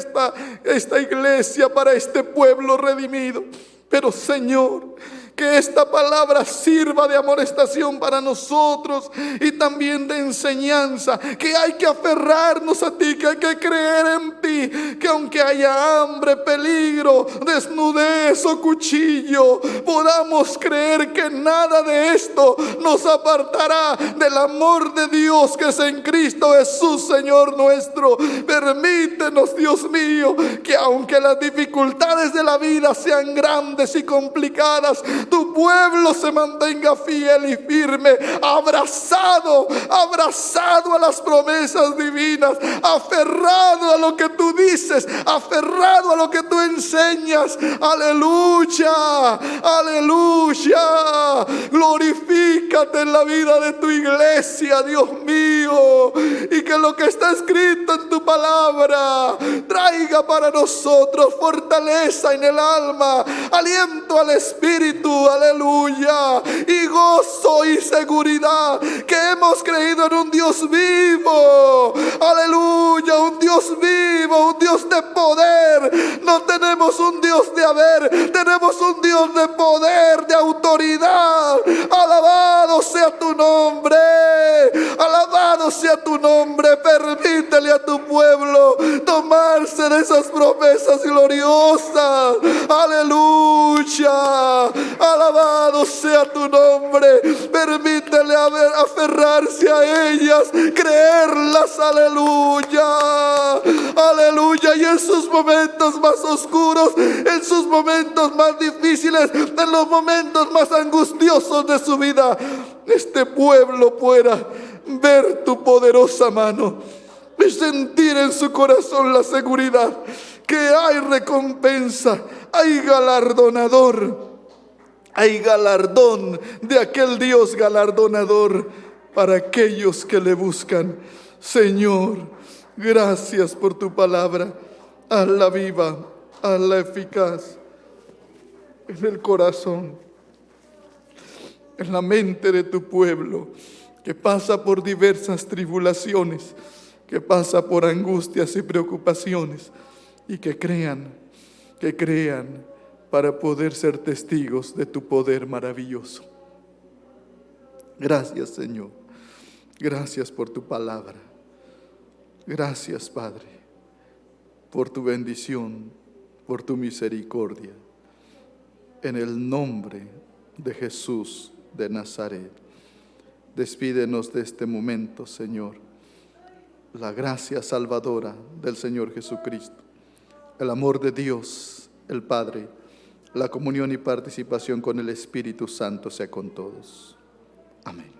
B: esta iglesia, para este pueblo redimido. Pero, Señor, que esta palabra sirva de amonestación para nosotros y también de enseñanza, que hay que aferrarnos a ti, que hay que creer en ti, que aunque haya hambre, peligro, desnudez o cuchillo, podamos creer que nada de esto nos apartará del amor de Dios que es en Cristo Jesús, Señor nuestro. Permítenos, Dios mío, que aunque las dificultades de la vida sean grandes y complicadas, tu pueblo se mantenga fiel y firme, abrazado a las promesas divinas, aferrado a lo que tú dices, aferrado a lo que tú enseñas. Aleluya, aleluya. Glorifícate en la vida de tu iglesia, Dios mío, y que lo que está escrito en tu palabra traiga para nosotros fortaleza en el alma, aliento al espíritu, aleluya, y gozo y seguridad que hemos creído en un Dios vivo, aleluya, un Dios vivo, un Dios de poder. No tenemos un Dios de haber, tenemos un Dios de poder, de autoridad. Alabado sea tu nombre, alabado sea tu nombre. Permítele a tu pueblo tomarse de esas promesas gloriosas, aleluya. Alabado sea tu nombre. Permítele aferrarse a ellas, creerlas, aleluya, aleluya. Y en sus momentos más oscuros, en sus momentos más difíciles, en los momentos más angustiosos de su vida, este pueblo pueda ver tu poderosa mano y sentir en su corazón la seguridad que hay recompensa, hay galardonador, hay galardón de aquel Dios galardonador para aquellos que le buscan. Señor, gracias por tu palabra. Hazla viva, hazla eficaz en el corazón, en la mente de tu pueblo, que pasa por diversas tribulaciones, que pasa por angustias y preocupaciones, y que crean para poder ser testigos de tu poder maravilloso. Gracias, Señor. Gracias por tu palabra. Gracias, Padre, por tu bendición, por tu misericordia. En el nombre de Jesús de Nazaret, despídenos de este momento, Señor. La gracia salvadora del Señor Jesucristo, el amor de Dios, el Padre, la comunión y participación con el Espíritu Santo sea con todos. Amén.